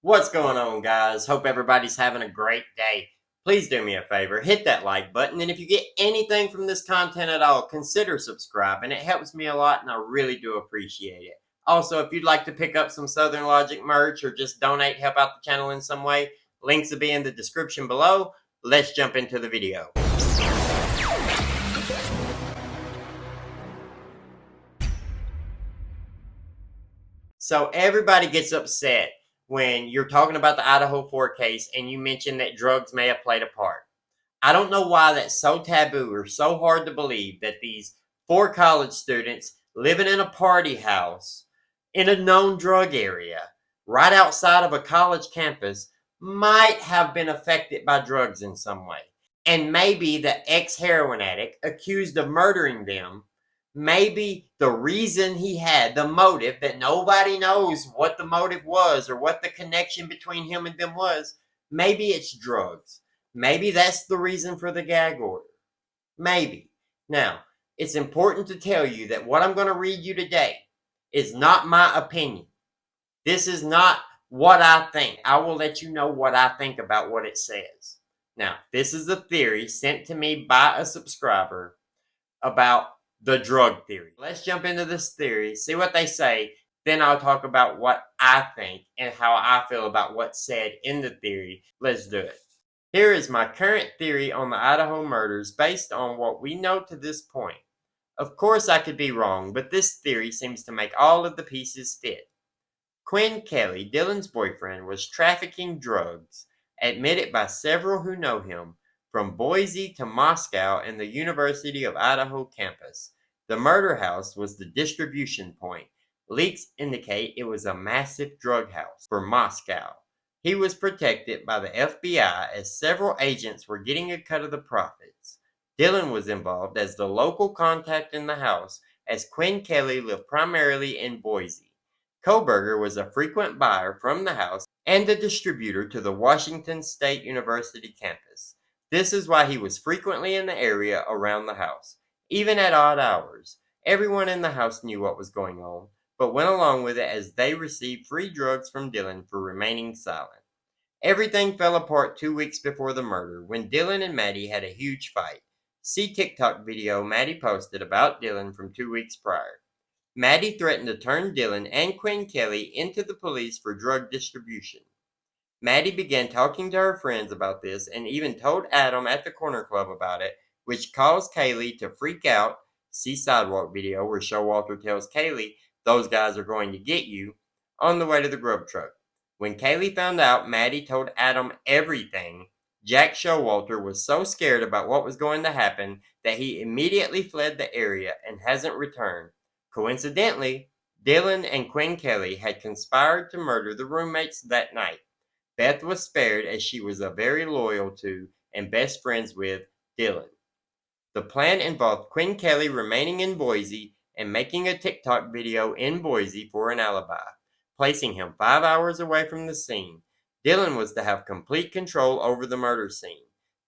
What's going on, guys? Hope everybody's having a great day. Please do me a favor, hit that like button, and if you get anything from this content at all, consider subscribing. It helps me a lot, and I really do appreciate it. Also, if you'd like to pick up some Southern Logic merch or just donate, help out the channel in some way, links will be in the description below. Let's jump into the video. So everybody gets upset when you're talking about the Idaho 4 case and you mention that drugs may have played a part. I don't know why that's so taboo or so hard to believe that these 4 college students living in a party house in a known drug area right outside of a college campus might have been affected by drugs in some way. And maybe the ex heroin addict accused of murdering them, maybe the reason he had the motive that nobody knows what the motive was or what the connection between him and them was, maybe it's drugs. Maybe that's the reason for the gag order. Maybe. Now, it's important to tell you that what I'm going to read you today is not my opinion. This is not what I think. I will let you know what I think about what it says. Now, this is a theory sent to me by a subscriber about the drug theory. Let's jump into this theory, see what they say, then I'll talk about what I think and how I feel about what's said in the theory. Let's do it. Here is my current theory on the Idaho murders based on what we know to this point. Of course, I could be wrong, but this theory seems to make all of the pieces fit. Quinn Kelly, Dylan's boyfriend, was trafficking drugs, admitted by several who know him, from Boise to Moscow and the University of Idaho campus. The murder house was the distribution point. Leaks indicate it was a massive drug house for Moscow. He was protected by the FBI as several agents were getting a cut of the profits. Dylan was involved as the local contact in the house, as Quinn Kelly lived primarily in Boise. Koberger was a frequent buyer from the house and a distributor to the Washington State University campus. This is why he was frequently in the area around the house, even at odd hours. Everyone in the house knew what was going on, but went along with it as they received free drugs from Dylan for remaining silent. Everything fell apart 2 weeks before the murder when Dylan and Maddie had a huge fight. See TikTok video Maddie posted about Dylan from 2 weeks prior. Maddie threatened to turn Dylan and Quinn Kelly into the police for drug distribution. Maddie began talking to her friends about this and even told Adam at the corner club about it, which caused Kaylee to freak out. See sidewalk video where Showalter tells Kaylee, "Those guys are going to get you," on the way to the grub truck. When Kaylee found out Maddie told Adam everything, Jack Showalter was so scared about what was going to happen that he immediately fled the area and hasn't returned. Coincidentally, Dylan and Quinn Kelly had conspired to murder the roommates that night. Beth was spared as she was very loyal to and best friends with Dylan. The plan involved Quinn Kelly remaining in Boise and making a TikTok video in Boise for an alibi, placing him 5 hours away from the scene. Dylan was to have complete control over the murder scene.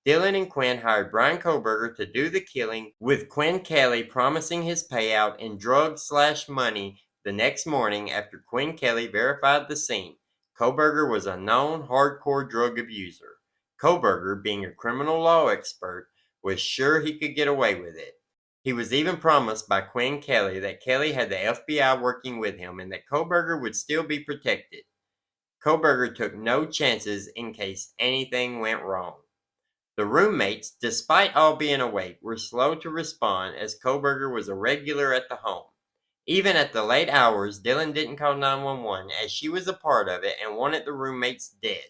Dylan and Quinn hired Brian Koberger to do the killing, with Quinn Kelly promising his payout in drugs/money the next morning after Quinn Kelly verified the scene. Koberger was a known hardcore drug abuser. Koberger, being a criminal law expert, was sure he could get away with it. He was even promised by Quinn Kelly that Kelly had the FBI working with him and that Koberger would still be protected. Koberger took no chances in case anything went wrong. The roommates, despite all being awake, were slow to respond as Koberger was a regular at the home. Even at the late hours, Dylan didn't call 911 as she was a part of it and wanted the roommates dead.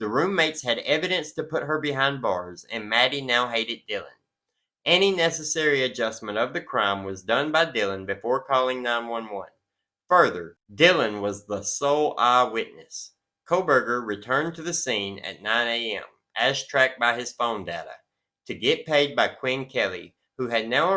The roommates had evidence to put her behind bars, and Maddie now hated Dylan. Any necessary adjustment of the crime was done by Dylan before calling 911. Further, Dylan was the sole eyewitness. Koberger returned to the scene at 9 a.m., as tracked by his phone data, to get paid by Quinn Kelly, who had now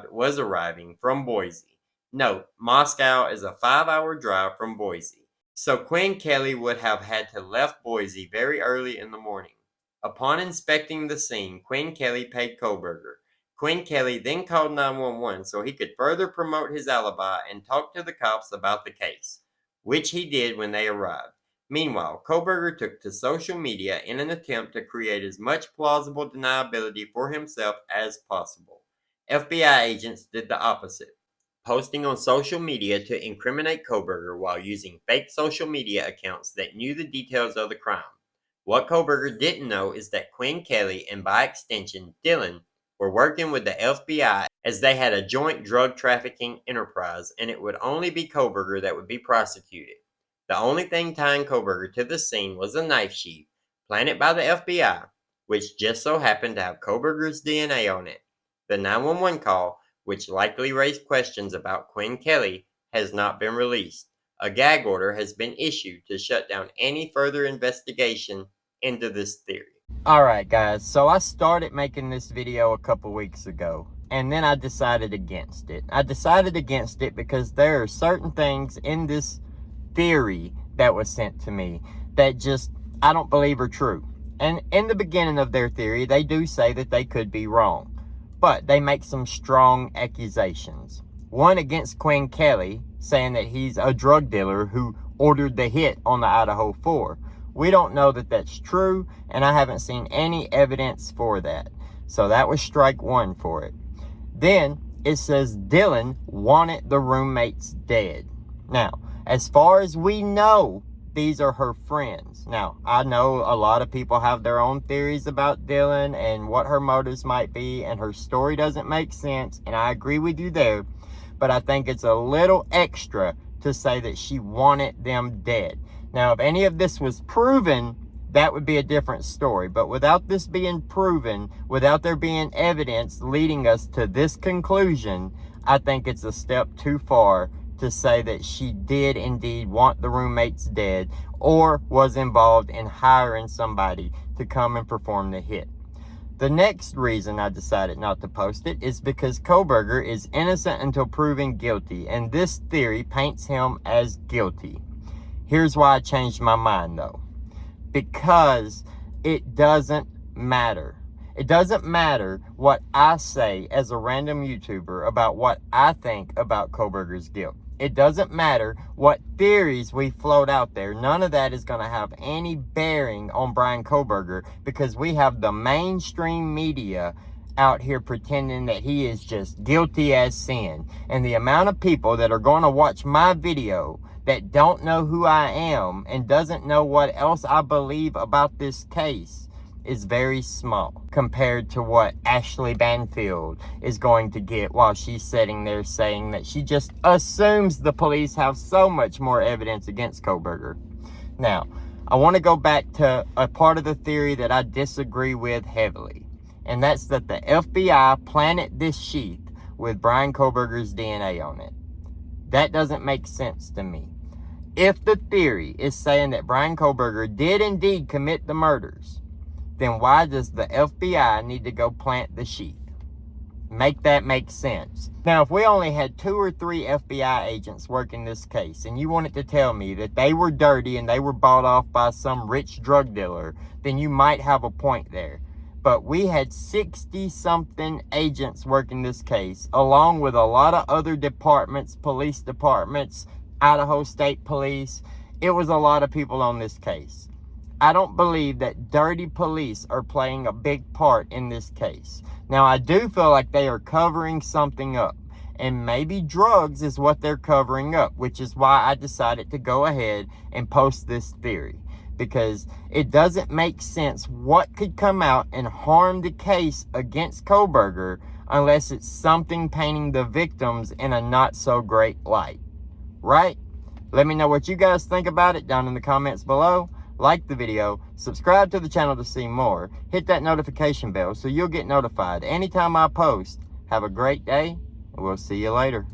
was arriving from Boise. Note, Moscow is a 5-hour drive from Boise, so Quinn Kelly would have had to left Boise very early in the morning. Upon inspecting the scene, Quinn Kelly paid Koberger. Quinn Kelly then called 911 so he could further promote his alibi and talk to the cops about the case, which he did when they arrived. Meanwhile, Koberger took to social media in an attempt to create as much plausible deniability for himself as possible. FBI agents did the opposite, posting on social media to incriminate Koberger while using fake social media accounts that knew the details of the crime. What Koberger didn't know is that Quinn Kelly and by extension Dylan were working with the FBI as they had a joint drug trafficking enterprise, and it would only be Koberger that would be prosecuted. The only thing tying Koberger to the scene was a knife sheath planted by the FBI, which just so happened to have Koberger's DNA on it. The 911 call, which likely raised questions about Quinn Kelly, has not been released. A gag order has been issued to shut down any further investigation into this theory. Alright guys, so I started making this video a couple weeks ago, and then I decided against it. I decided against it because there are certain things in this theory that was sent to me that just I don't believe are true. And in the beginning of their theory, they do say that they could be wrong, but they make some strong accusations. One against Quinn Kelly, saying that he's a drug dealer who ordered the hit on the Idaho 4. We don't know that that's true, and I haven't seen any evidence for that. So that was strike one for it. Then it says Dylan wanted the roommates dead. Now, as far as we know, these are her friends. Now, I know a lot of people have their own theories about Dylan and what her motives might be, and her story doesn't make sense, and I agree with you there, but I think it's a little extra to say that she wanted them dead. Now, if any of this was proven, that would be a different story, but without this being proven, without there being evidence leading us to this conclusion, I think it's a step too far to say that she did indeed want the roommates dead or was involved in hiring somebody to come and perform the hit. The next reason I decided not to post it is because Koberger is innocent until proven guilty, and this theory paints him as guilty. Here's why I changed my mind though. Because it doesn't matter. It doesn't matter what I say as a random YouTuber about what I think about Koberger's guilt. It doesn't matter what theories we float out there. None of that is going to have any bearing on Bryan Koberger because we have the mainstream media out here pretending that he is just guilty as sin. And the amount of people that are going to watch my video that don't know who I am and doesn't know what else I believe about this case is very small compared to what Ashley Banfield is going to get while she's sitting there saying that she just assumes the police have so much more evidence against Koberger. Now, I want to go back to a part of the theory that I disagree with heavily, and that's that the FBI planted this sheath with Bryan Koberger's DNA on it. That doesn't make sense to me. If the theory is saying that Bryan Koberger did indeed commit the murders, then why does the FBI need to go plant the sheath? Make that make sense. Now, if we only had 2 or 3 FBI agents working this case, and you wanted to tell me that they were dirty and they were bought off by some rich drug dealer, then you might have a point there. But we had 60-something agents working this case, along with a lot of other departments, police departments, Idaho State Police. It was a lot of people on this case. I don't believe that dirty police are playing a big part in this case. Now, I do feel like they are covering something up, and maybe drugs is what they're covering up, which is why I decided to go ahead and post this theory, because it doesn't make sense what could come out and harm the case against Koberger unless it's something painting the victims in a not so great light, right? Let me know what you guys think about it down in the comments below. Like the video, subscribe to the channel to see more, hit that notification bell so you'll get notified anytime I post. Have a great day, and we'll see you later.